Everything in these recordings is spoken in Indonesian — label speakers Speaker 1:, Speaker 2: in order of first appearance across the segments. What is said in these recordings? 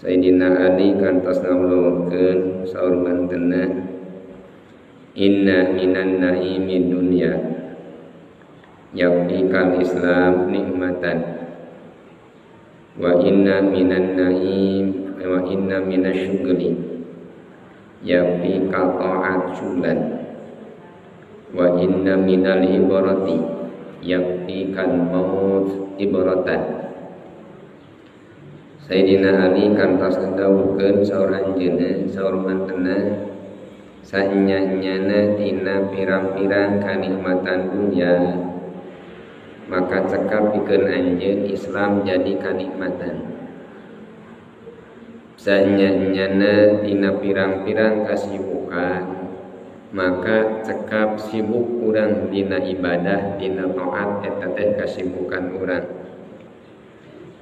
Speaker 1: Sayyidina Ali kantos ngawuhkeun saur mantena inna minan naimi dunya yakfikal islam nikmatan wa inna minan naim wa inna minasyugli yakfikal ta'at syulan wa inna minal ibarati yakfikal maut ibaratan. Sayyidina Ali kantos ngedawuhkeun saur anjeunna saur mantena sanyanyana tina pirang-pirang kanikmatan dunia maka cekap pikeun anjeun Islam jadi kanikmatan. Sanyanyana tina pirang-pirang kasibukan maka cekap sibuk urang dina ibadah dina taat eta teh kasibukan urang.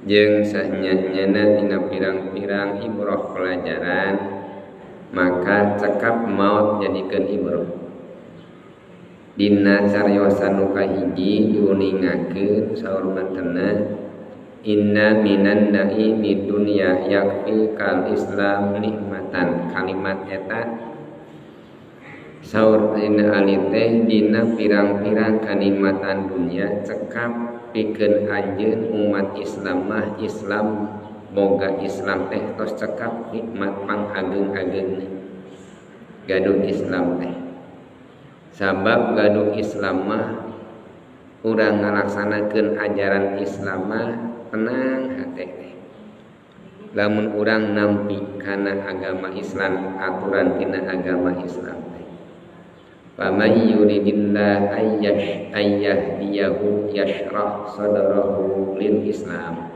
Speaker 1: Jeung sanyanyana tina pirang-pirang ibrah pelajaran maka cekap maut jadikeun ibrah. Dina cariosan nu kahiji diuningakeun saur mantena inna minan naimi dunya yakfi kal islam nikmatan. Kalimat eta saur dina Ali teh dina pirang-pirang kanikmatan dunia cekap pikeun anjeun umat Islam mah Islam boga Islam teh tos cekap nikmat pangageng-ageng gaduh Islam teh. Sabab gaduh Islam mah urang ngalaksanakeun ajaran Islam mah tenang hate teh. Lamun urang nampi kana agama Islam aturan tina agama Islam teh. Faman yuridillah ayyahdiyahu yashrah sadrahu lil Islam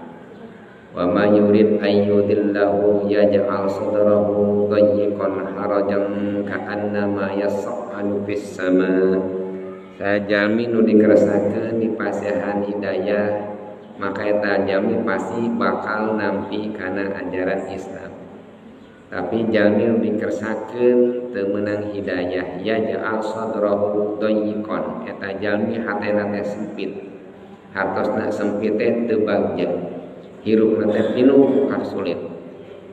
Speaker 1: wa man yurid ayyudillahu yaj'al sadrahu dayyiqan harajan ka'annama yas'alu fis sama. Sajalmi nu dikeresakeun dipasihan hidayah maka eta jalmi pasti bakal nampi kana ajaran Islam. Tapi jalmi nu dikeresakeun teu meunang hidayah yaj'al sadrahu dayyiqan eta jalmi hatena teh sempit. Hartosna sempit teh teu bagja. Hirupna teh pinuh sulit.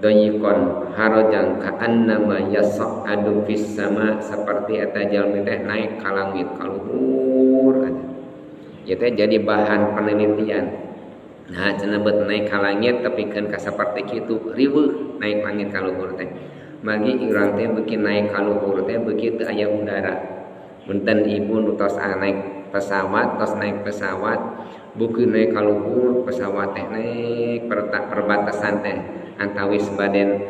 Speaker 1: Dayyiqan harajan ka'annama yas'adu fis sama seperti eta jalmi teh naik ka langit ka luhur aja. Ieu teh jadi bahan penelitian. Nah cenah beut naik ka langit tapi keun ka saperti kitu riweuh naik langit ka luhur teh. Magi urang teh beuki naik ka luhur teh beuki teu aya udara. Punten ibu nu tos naik pesawat, tos naik pesawat buku naik ka luhur pesawat teh naik perbatasan teh antawis baden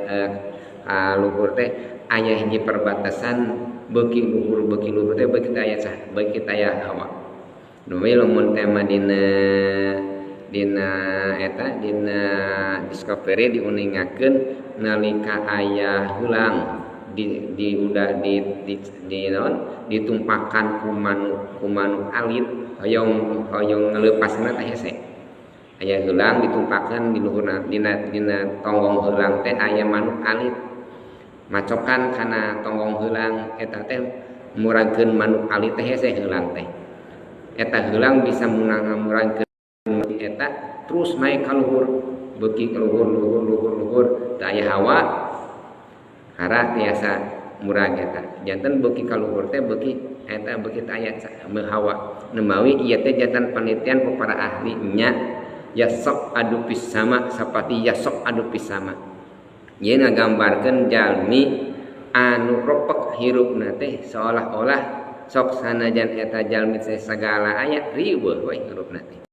Speaker 1: luhur teh aya hiji perbatasan beuki luhur teh beuki aya cah beuki aya hawa. Nu lamun teh mah dina Discovery diuningakeun nalika aya heulang ditumpakan ku manuk alit hoyong ngeleupasna teh hese. Aya heulang ditumpakeun di luhurna dina tonggong heulang teh aya manuk alit. Macokan kana tonggong heulang eta teh muragkeun manuk alit teh hese heulang teh. Eta heulang bisa muragkeun eta terus naik ka luhur beuki ka luhur teu aya hawa hara tiasa murag eta. Janten beuki ka luhur teh beuki eta beuki teu aya hawa. Nemawi ieu teh janten penelitian ku para ahli nya yasok adu fis sama saperti yasok adu fis sama. Ieu ngagambarkeun jalmi anu ropek hirupna teh seolah-olah sok sanajan eta jalmi teh sagala aya riweuh we hirupna teh.